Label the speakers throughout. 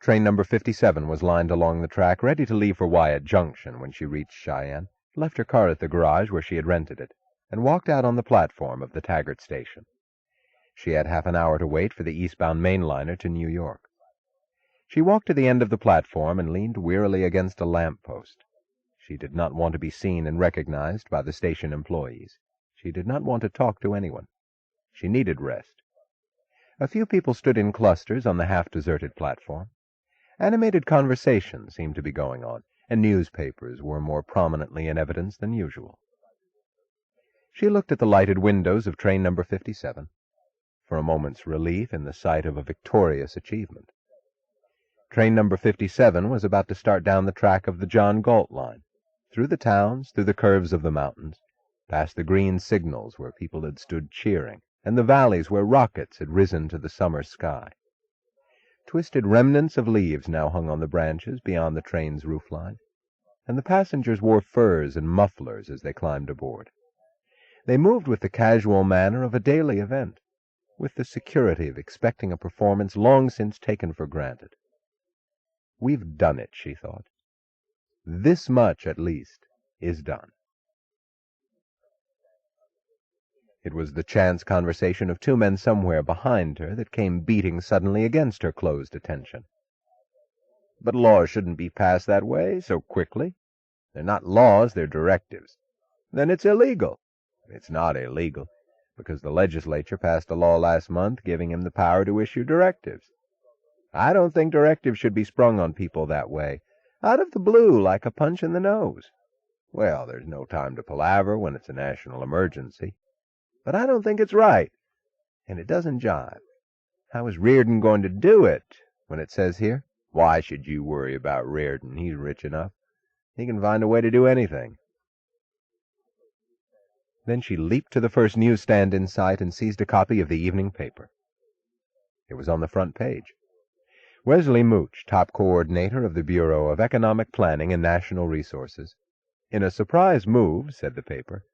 Speaker 1: Train number 57 was lined along the track, ready to leave for Wyatt Junction when she reached Cheyenne, left her car at the garage where she had rented it, and walked out on the platform of the Taggart station. She had half an hour to wait for the eastbound main liner to New York. She walked to the end of the platform and leaned wearily against a lamp-post. She did not want to be seen and recognized by the station employees. She did not want to talk to anyone. She needed rest. A few people stood in clusters on the half-deserted platform. Animated conversation seemed to be going on, and newspapers were more prominently in evidence than usual. She looked at the lighted windows of train number 57, for a moment's relief in the sight of a victorious achievement. Train number 57 was about to start down the track of the John Galt line, through the towns, through the curves of the mountains, past the green signals where people had stood cheering, and the valleys where rockets had risen to the summer sky. Twisted remnants of leaves now hung on the branches beyond the train's roofline, and the passengers wore furs and mufflers as they climbed aboard. They moved with the casual manner of a daily event, with the security of expecting a performance long since taken for granted. We've done it, she thought. This much, at least, is done. It was the chance conversation of two men somewhere behind her that came beating suddenly against her closed attention. But laws shouldn't be passed that way, so quickly. They're not laws, they're directives. Then it's illegal. It's not illegal, because the legislature passed a law last month giving him the power to issue directives. I don't think directives should be sprung on people that way, out of the blue, like a punch in the nose. Well, there's no time to palaver when it's a national emergency. But I don't think it's right, and it doesn't jive. How is Reardon going to do it when it says here, "Why should you worry about Reardon? He's rich enough. He can find a way to do anything." Then she leaped to the first newsstand in sight and seized a copy of the evening paper. It was on the front page. Wesley Mooch, top coordinator of the Bureau of Economic Planning and National Resources, in a surprise move, said the paper,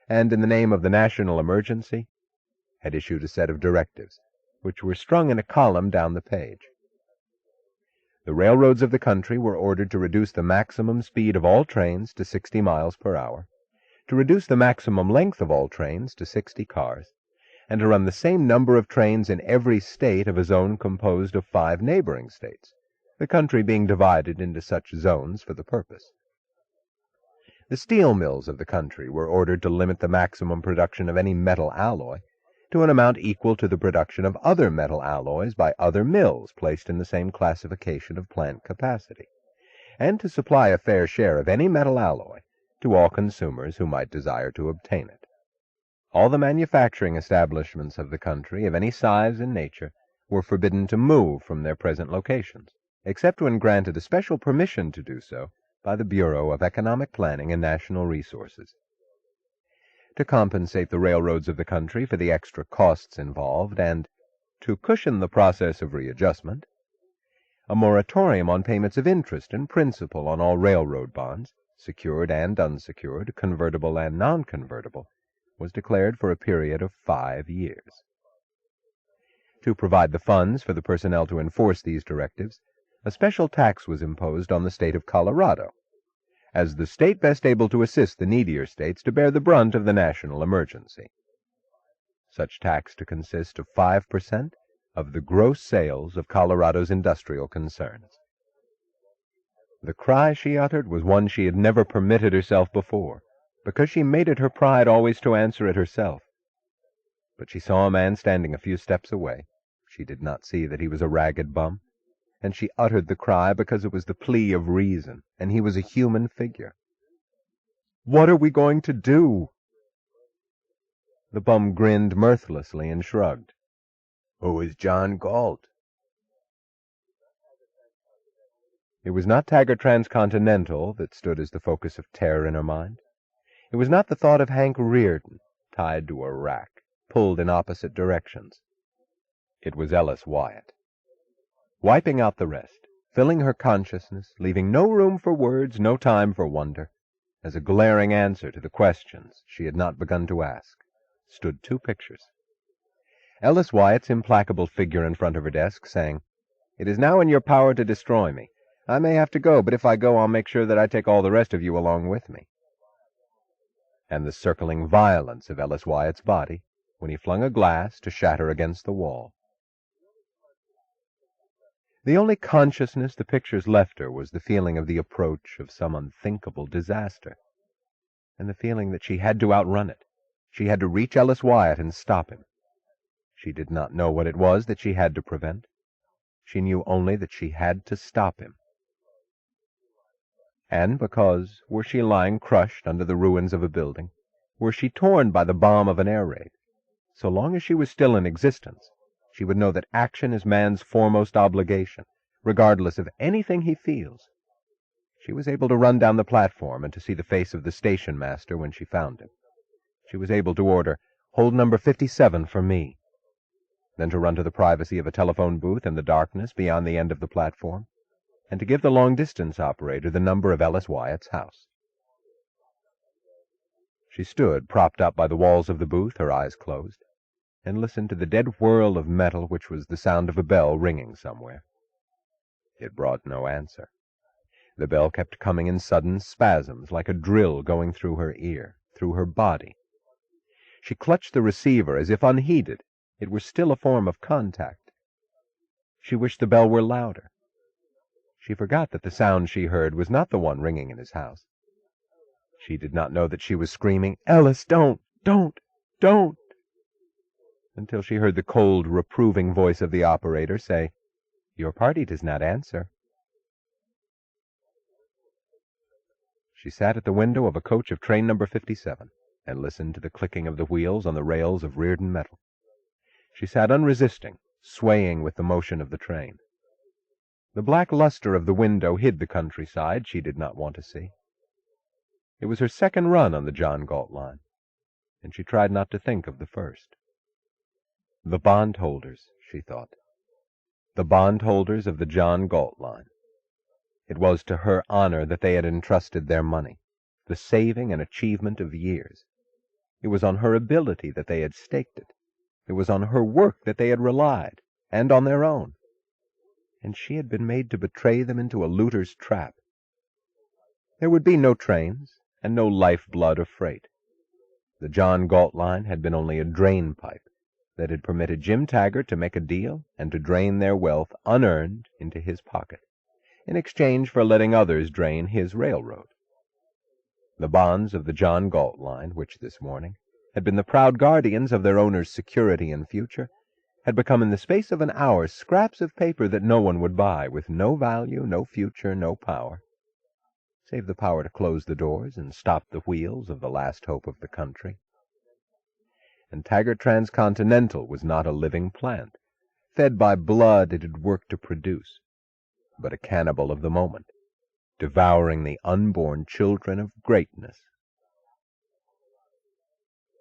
Speaker 1: and in the name of the national emergency, had issued a set of directives, which were strung in a column down the page. The railroads of the country were ordered to reduce the maximum speed of all trains to 60 miles per hour, to reduce the maximum length of all trains to 60 cars, and to run the same number of trains in every state of a zone composed of 5 neighboring states, the country being divided into such zones for the purpose. The steel mills of the country were ordered to limit the maximum production of any metal alloy to an amount equal to the production of other metal alloys by other mills placed in the same classification of plant capacity, and to supply a fair share of any metal alloy to all consumers who might desire to obtain it. All the manufacturing establishments of the country, of any size and nature, were forbidden to move from their present locations, except when granted a special permission to do so by the Bureau of Economic Planning and National Resources. To compensate the railroads of the country for the extra costs involved, and to cushion the process of readjustment, a moratorium on payments of interest and principal on all railroad bonds, secured and unsecured, convertible and non-convertible, was declared for a period of 5 years. To provide the funds for the personnel to enforce these directives, a special tax was imposed on the state of Colorado, as the state best able to assist the needier states to bear the brunt of the national emergency. Such tax to consist of 5% of the gross sales of Colorado's industrial concerns. The cry she uttered was one she had never permitted herself before, because she made it her pride always to answer it herself. But she saw a man standing a few steps away. She did not see that he was a ragged bum, and she uttered the cry because it was the plea of reason, and he was a human figure. "What are we going to do?" The bum grinned mirthlessly and shrugged. "Who is John Galt?" It was not Taggart Transcontinental that stood as the focus of terror in her mind. It was not the thought of Hank Reardon, tied to a rack, pulled in opposite directions. It was Ellis Wyatt. Wiping out the rest, filling her consciousness, leaving no room for words, no time for wonder, as a glaring answer to the questions she had not begun to ask, stood 2 pictures. Ellis Wyatt's implacable figure in front of her desk, saying, It is now in your power to destroy me. I may have to go, but if I go, I'll make sure that I take all the rest of you along with me." And the circling violence of Ellis Wyatt's body when he flung a glass to shatter against the wall. The only consciousness the pictures left her was the feeling of the approach of some unthinkable disaster, and the feeling that she had to outrun it. She had to reach Ellis Wyatt and stop him. She did not know what it was that she had to prevent. She knew only that she had to stop him. And because, were she lying crushed under the ruins of a building, were she torn by the bomb of an air raid, so long as she was still in existence, she would know that action is man's foremost obligation, regardless of anything he feels. She was able to run down the platform and to see the face of the station master when she found him. She was able to order, "Hold number 57 for me," then to run to the privacy of a telephone booth in the darkness beyond the end of the platform, and to give the long-distance operator the number of Ellis Wyatt's house. She stood, propped up by the walls of the booth, her eyes closed, and listened to the dead whirl of metal which was the sound of a bell ringing somewhere. It brought no answer. The bell kept coming in sudden spasms, like a drill going through her ear, through her body. She clutched the receiver as if unheeded. It were still a form of contact. She wished the bell were louder. She forgot that the sound she heard was not the one ringing in his house. She did not know that she was screaming, "Ellis, don't, don't, don't," until she heard the cold, reproving voice of the operator say, "Your party does not answer." She sat at the window of a coach of train number 57 and listened to the clicking of the wheels on the rails of Reardon metal. She sat unresisting, swaying with the motion of the train. The black luster of the window hid the countryside she did not want to see. It was her second run on the John Galt line, and she tried not to think of the first. The bondholders, she thought. The bondholders of the John Galt line. It was to her honor that they had entrusted their money, the saving and achievement of years. It was on her ability that they had staked it. It was on her work that they had relied, and on their own. And she had been made to betray them into a looter's trap. There would be no trains, and no lifeblood of freight. The John Galt line had been only a drain pipe that had permitted Jim Taggart to make a deal and to drain their wealth unearned into his pocket, in exchange for letting others drain his railroad. The bonds of the John Galt line, which this morning had been the proud guardians of their owner's security and future, had become in the space of an hour scraps of paper that no one would buy, with no value, no future, no power, save the power to close the doors and stop the wheels of the last hope of the country. And Taggart Transcontinental was not a living plant, fed by blood it had worked to produce, but a cannibal of the moment, devouring the unborn children of greatness.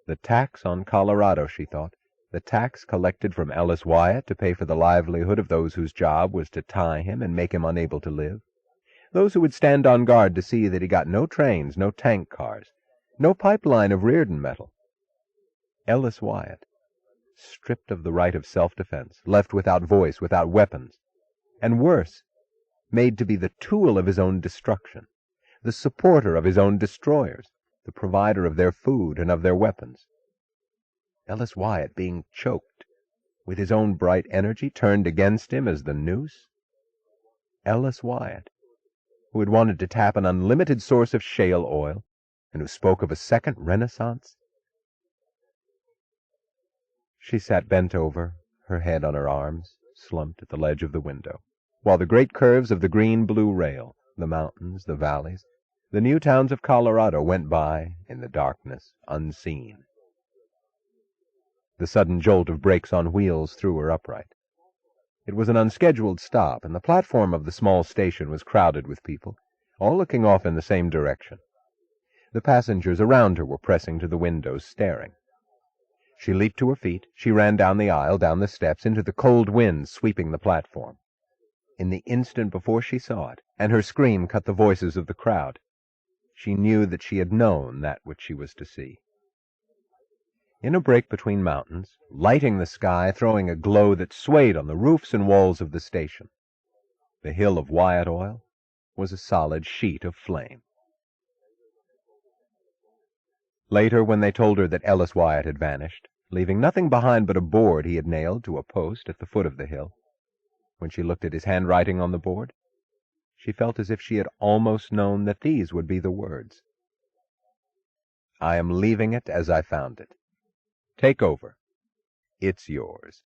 Speaker 1: The tax on Colorado, she thought, the tax collected from Ellis Wyatt to pay for the livelihood of those whose job was to tie him and make him unable to live, those who would stand on guard to see that he got no trains, no tank cars, no pipeline of Reardon metal. Ellis Wyatt, stripped of the right of self-defense, left without voice, without weapons, and worse, made to be the tool of his own destruction, the supporter of his own destroyers, the provider of their food and of their weapons. Ellis Wyatt being choked, with his own bright energy turned against him as the noose. Ellis Wyatt, who had wanted to tap an unlimited source of shale oil, and who spoke of a second renaissance. She sat bent over, her head on her arms, slumped at the ledge of the window, while the great curves of the green-blue rail, the mountains, the valleys, the new towns of Colorado went by in the darkness, unseen. The sudden jolt of brakes on wheels threw her upright. It was an unscheduled stop, and the platform of the small station was crowded with people, all looking off in the same direction. The passengers around her were pressing to the windows, staring. She leaped to her feet. She ran down the aisle, down the steps, into the cold wind sweeping the platform. In the instant before she saw it, and her scream cut the voices of the crowd, she knew that she had known that which she was to see. In a break between mountains, lighting the sky, throwing a glow that swayed on the roofs and walls of the station, The hill of Wyatt oil was a solid sheet of flame. Later, when they told her that Ellis Wyatt had vanished, leaving nothing behind but a board he had nailed to a post at the foot of the hill, when she looked at his handwriting on the board, she felt as if she had almost known that these would be the words: "I am leaving it as I found it. Take over. It's yours."